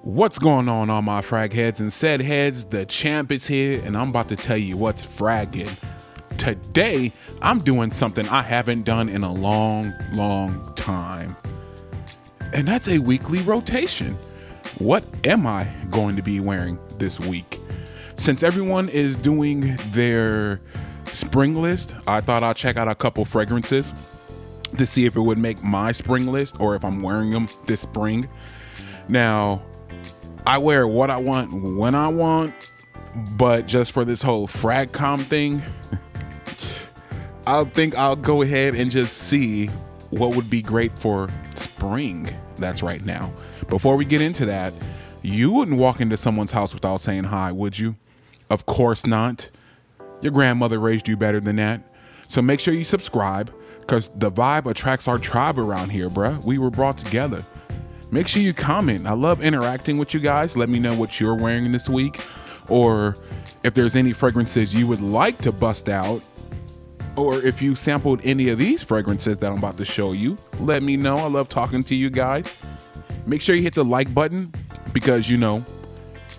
What's going on, all my frag heads and said heads? The champ is here, and I'm about to tell you what's fragging. Today, I'm doing something I haven't done in a long time, and that's a weekly rotation. What am I going to be wearing this week? Since everyone is doing their spring list, I thought I'd check out a couple fragrances to see if it would make my spring list or if I'm wearing them this spring. Now, I wear what I want when I want, but just for this whole Fragcomm thing, I think I'll go ahead and just see what would be great for spring. That's right now. Before we get into that, you wouldn't walk into someone's house without saying hi, would you? Of course not. Your grandmother raised you better than that. So make sure you subscribe, because the vibe attracts our tribe around here, bruh. We were brought together. Make sure you comment. I love interacting with you guys. Let me know what you're wearing this week, or if there's any fragrances you would like to bust out, or if you sampled any of these fragrances that I'm about to show you. Let me know. I love talking to you guys. Make sure you hit the like button, because you know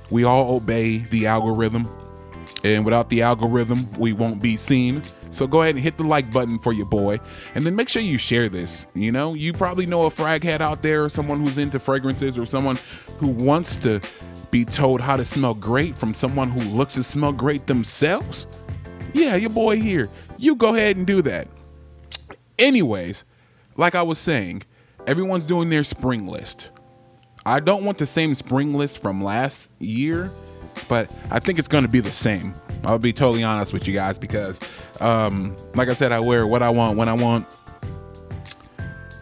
we all obey the algorithm, and without the algorithm we won't be seen. So go ahead and hit the like button for your boy, and then make sure you share this. You know, you probably know a frag head out there, or someone who's into fragrances, or someone who wants to be told how to smell great from someone who looks to smell great themselves. Yeah, your boy here. You go ahead and do that. Anyways, like I was saying, everyone's doing their spring list. I don't want the same spring list from last year, but I think it's going to be the same. I'll be totally honest with you guys, because like I said, I wear what I want when I want,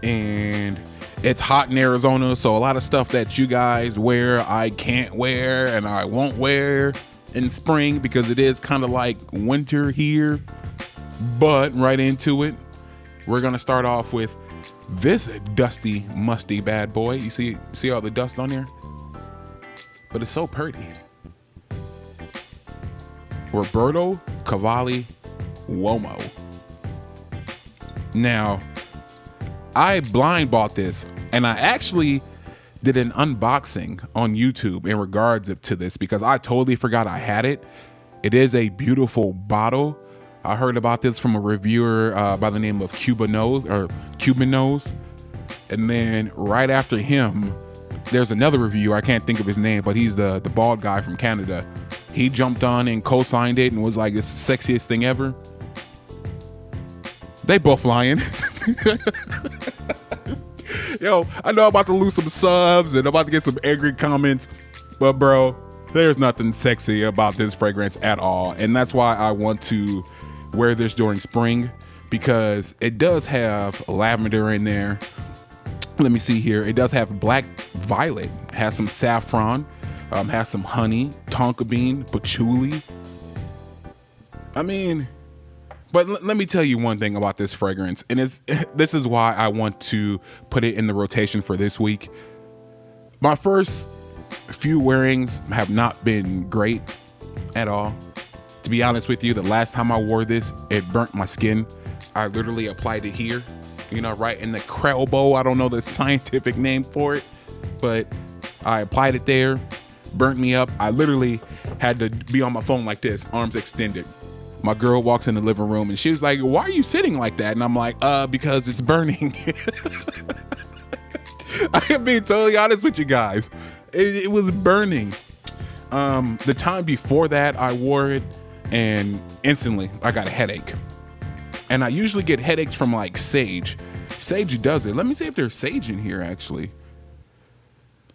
and it's hot in Arizona, so a lot of stuff that you guys wear I can't wear and I won't wear in spring, because it is kind of like winter here. But right into it, we're gonna start off with this dusty, musty bad boy. You see all the dust on here, but it's so pretty. Roberto Cavali Uomo. Now, I blind bought this, and I actually did an unboxing on YouTube in regards to this, because I totally forgot I had it. It is a beautiful bottle. I heard about this from a reviewer by the name of Cuban Nose, and then right after him, there's another reviewer. I can't think of his name, but he's the bald guy from Canada. He jumped on and co-signed it and was like, "It's the sexiest thing ever." They both lying. Yo, I know I'm about to lose some subs and I'm about to get some angry comments, but bro, there's nothing sexy about this fragrance at all. And that's why I want to wear this during spring, because it does have lavender in there. Let me see here. It does have black violet, has some saffron, has some honey, tonka bean, patchouli. I mean, but let me tell you one thing about this fragrance, and this is why I want to put it in the rotation for this week. My first few wearings have not been great at all. To be honest with you, the last time I wore this, it burnt my skin. I literally applied it here, you know, right in the elbow. I don't know the scientific name for it, but I applied it there, burnt me up. I literally had to be on my phone like this, arms extended. My girl walks in the living room and she was like, "Why are you sitting like that?" And I'm like, because it's burning. I am being totally honest with you guys. It was burning. The time before that, I wore it, and instantly I got a headache. And I usually get headaches from like sage. Sage does it. Let me see if there's sage in here actually.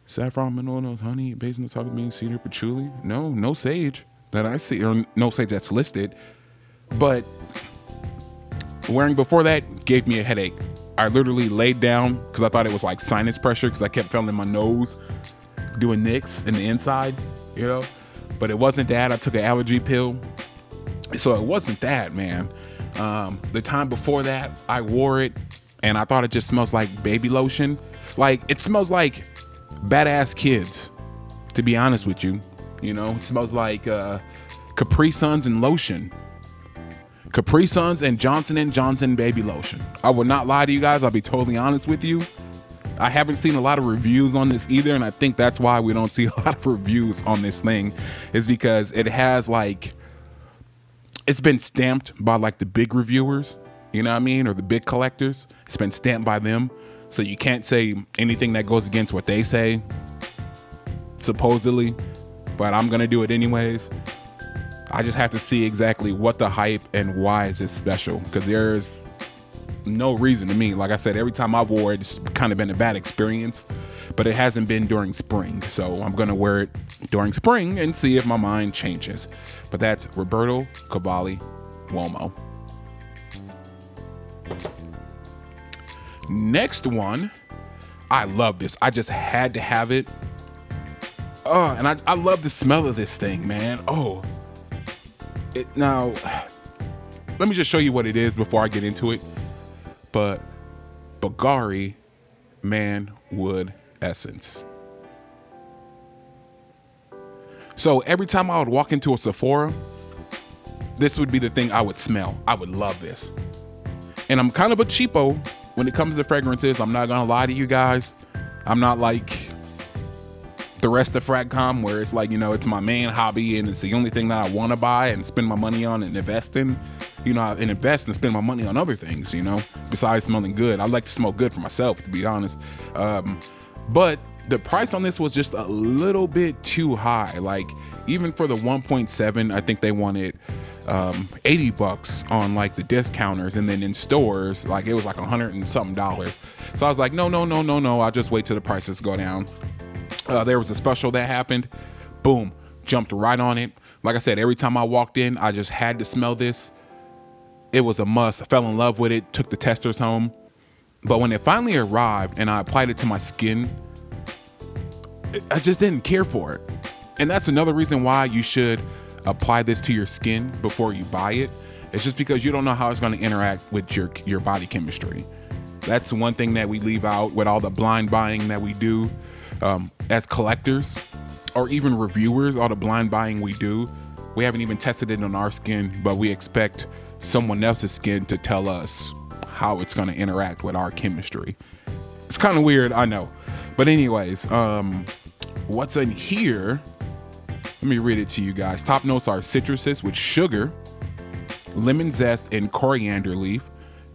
Saffron, mineral, honey, basil, tonka bean, cedar, patchouli. No sage that I see, or no sage that's listed. But wearing before that gave me a headache. I literally laid down because I thought it was like sinus pressure, because I kept feeling my nose doing nicks in the inside, you know. But it wasn't that. I took an allergy pill, so it wasn't that, man. The time before that, I wore it and I thought it just smells like baby lotion. Like, it smells like badass kids, to be honest with you. You know, it smells like Capri Suns and lotion. Capri Suns and Johnson & Johnson baby lotion. I will not lie to you guys. I'll be totally honest with you. I haven't seen a lot of reviews on this either, and I think that's why we don't see a lot of reviews on this thing, is because it has like, it's been stamped by like the big reviewers, you know what I mean, or the big collectors. It's been stamped by them, so you can't say anything that goes against what they say, supposedly, but I'm gonna do it anyways. I just have to see exactly what the hype and why is it special, because there's no reason to me. Like I said, every time I've wore it, it's kind of been a bad experience, but it hasn't been during spring, so I'm gonna wear it during spring and see if my mind changes. But that's Roberto Cavali Uomo. Next one, I love this. I just had to have it. Oh, and I love the smell of this thing, man. Oh, now let me just show you what it is before I get into it. But Bvlgari Man Wood Essence. So every time I would walk into a Sephora, this would be the thing I would smell. I would love this. And I'm kind of a cheapo when it comes to fragrances. I'm not gonna lie to you guys. I'm not like the rest of Fragcomm, where it's like, you know, it's my main hobby and it's the only thing that I want to buy and spend my money on and invest in. You know, and invest and spend my money on other things, you know, besides smelling good. I like to smell good for myself, to be honest. But the price on this was just a little bit too high. Like, even for the 1.7, I think they wanted $80 on like the discounters, and then in stores, like it was like $100 and something. So I was like, no, I'll just wait till the prices go down. There was a special that happened. Boom, jumped right on it. Like I said, every time I walked in, I just had to smell this. It was a must. I fell in love with it, took the testers home. But when it finally arrived and I applied it to my skin, I just didn't care for it. And that's another reason why you should apply this to your skin before you buy it. It's just because you don't know how it's going to interact with your body chemistry. That's one thing that we leave out with all the blind buying that we do as collectors, or even reviewers. All the blind buying we do, we haven't even tested it on our skin, but we expect someone else's skin to tell us how it's going to interact with our chemistry. It's kind of weird, I know. But anyways, what's in here? Let me read it to you guys. Top notes are citruses with sugar, lemon zest, and coriander leaf.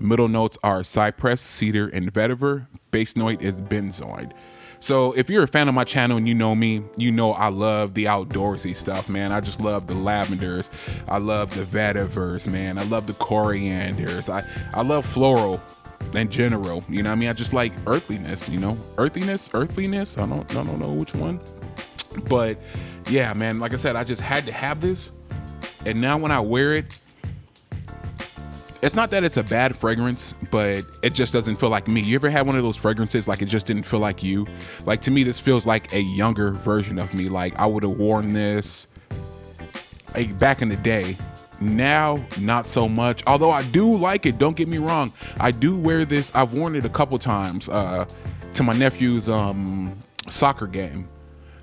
Middle notes are cypress, cedar, and vetiver. Base note is benzoin. So if you're a fan of my channel and you know me, you know I love the outdoorsy stuff, man. I just love the lavenders. I love the vetivers, man. I love the corianders. I love floral in general. You know what I mean? I just like earthiness, you know? Earthiness. I don't know which one. But yeah, man, like I said, I just had to have this. And now when I wear it, it's not that it's a bad fragrance, but it just doesn't feel like me. You ever had one of those fragrances, like it just didn't feel like you? Like, to me, this feels like a younger version of me. Like, I would have worn this back in the day. Now, not so much. Although I do like it, don't get me wrong. I do wear this. I've worn it a couple times to my nephew's soccer game.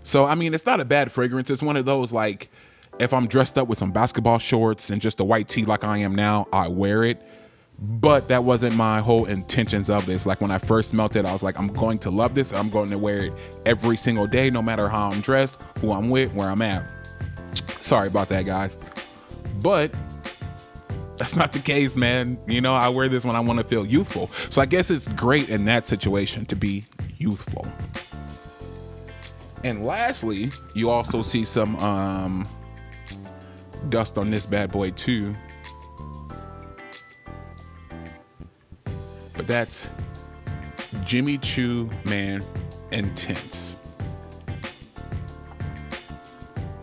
So, I mean, it's not a bad fragrance. It's one of those, like, if I'm dressed up with some basketball shorts and just a white tee like I am now, I wear it. But that wasn't my whole intentions of this. Like, when I first smelled it, I was like, I'm going to love this. I'm going to wear it every single day, no matter how I'm dressed, who I'm with, where I'm at. Sorry about that, guys. But that's not the case, man. You know, I wear this when I want to feel youthful. So I guess it's great in that situation to be youthful. And lastly, you also see some dust on this bad boy too. But that's Choo Man Intense.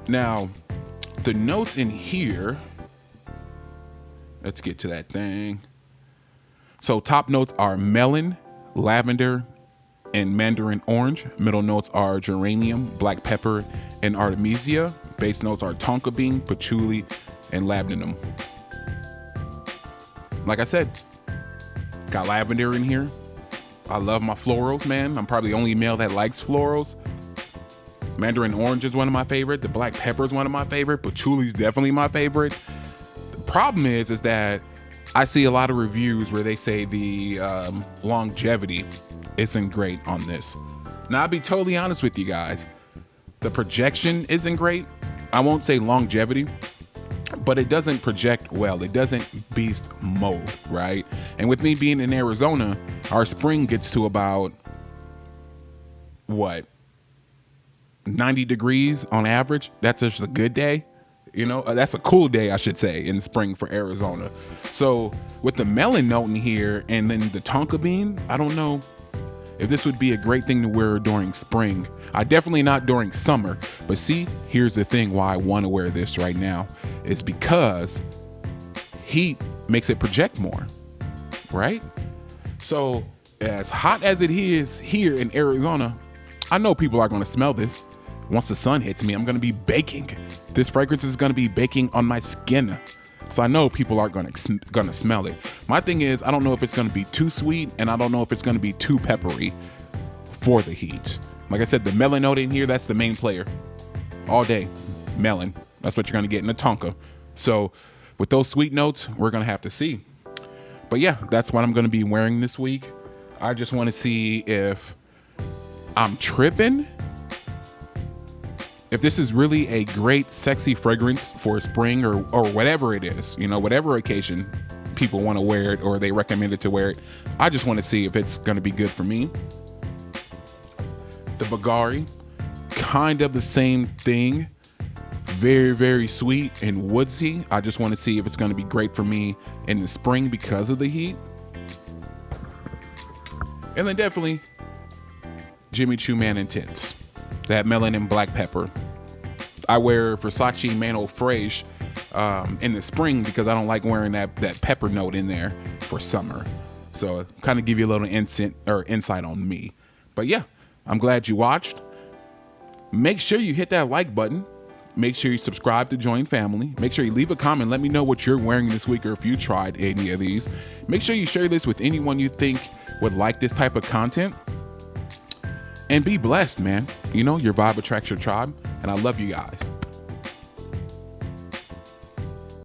Now, the notes in here, let's get to that thing. So top notes are melon, lavender, and mandarin orange. Middle notes are geranium, black pepper, and artemisia. Base notes are tonka bean, patchouli, and labdanum. Like I said, got lavender in here. I love my florals, man. I'm probably the only male that likes florals. Mandarin orange is one of my favorite. The black pepper is one of my favorite. Patchouli is definitely my favorite. The problem is that I see a lot of reviews where they say the longevity isn't great on this. Now, I'll be totally honest with you guys. The projection isn't great. I won't say longevity, but it doesn't project well. It doesn't beast mode, right? And with me being in Arizona, our spring gets to about, what, 90 degrees on average. That's just a good day. You know, that's a cool day, I should say, in spring for Arizona. So with the melon note in here and then the tonka bean, I don't know if this would be a great thing to wear during spring. Definitely not during summer. But see, here's the thing why I want to wear this right now is because heat makes it project more, right? So as hot as it is here in Arizona, I know people are going to smell this. Once the sun hits me, I'm going to be baking. This fragrance is going to be baking on my skin. So I know people are going to smell it. My thing is, I don't know if it's going to be too sweet, and I don't know if it's going to be too peppery for the heat. Like I said, the melon note in here, that's the main player. All day, melon. That's what you're going to get in a tonka. So with those sweet notes, we're going to have to see. But yeah, that's what I'm going to be wearing this week. I just want to see if I'm tripping. If this is really a great, sexy fragrance for spring or whatever it is, you know, whatever occasion people want to wear it or they recommend it to wear it, I just want to see if it's going to be good for me. The Bvlgari, kind of the same thing. Very, very sweet and woodsy. I just want to see if it's going to be great for me in the spring because of the heat. And then definitely Choo Man Intense. That melon and black pepper. I wear Versace Mano Fraiche in the spring because I don't like wearing that pepper note in there for summer. So kind of give you a little insight on me. But yeah, I'm glad you watched. Make sure you hit that like button. Make sure you subscribe to join family. Make sure you leave a comment. Let me know what you're wearing this week or if you tried any of these. Make sure you share this with anyone you think would like this type of content. And be blessed, man. You know, your vibe attracts your tribe, and I love you guys.